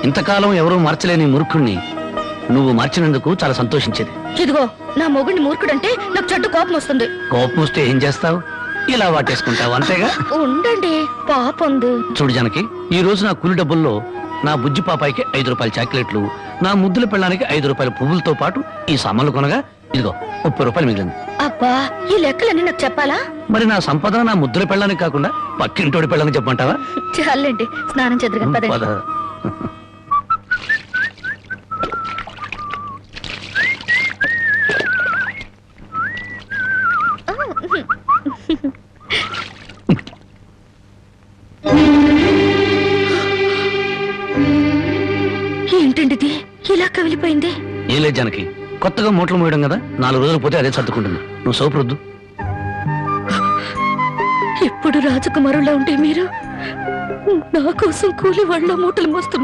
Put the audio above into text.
ఇంతకాలం ఎవరూ మార్చలేని మూర్ఖుణ్ణి నువ్వు మార్చినందుకు చాలా సంతోషించేది. ఇదిగో నా మొగుడిని మూర్ఖుడంటే నాకు చెడ్డ కోపం వస్తుంది. కోపం వస్తే ఏం చేస్తావు? ఇలా వాటేసుకుంటావు అంతేగా. ఉండండి, పాపంది. చూడు జానకి, ఈ రోజు నా కూలి డబ్బుల్లో నా బుజ్జి పాపాయికి 5 రూపాయల చాక్లెట్లు, నా ముద్దుల పెళ్ళానికి 5 రూపాయల పువ్వులతో పాటు ఈ సామాన్లు కొనగా ఇదిగో 30 రూపాయలు మిగిలింది. అబ్బా, ఈ లెక్కలన్నీ నాకు చెప్పాలా? మరి నా సంపద నా ముద్దుల పెళ్ళానికి కాకుండా పక్కింటోడి పెళ్ళానికి చెప్పమంటావా? చాలండి, స్నానం చేద్దరు పదండి. ఏంటండి ఇలా కవిలిపోయింది? ఏం లేదు జానకి, కొత్తగా మూటలు మోయడం కదా, 4 రోజులు పోతే అదే సర్దుకుంటుంది. నువ్వు సోపు రుద్దు. ఇప్పుడు రాజకుమారులా ఉంటే మీరు నా కోసం కూలి వాళ్ళ మూటలు మోస్తున్నారు.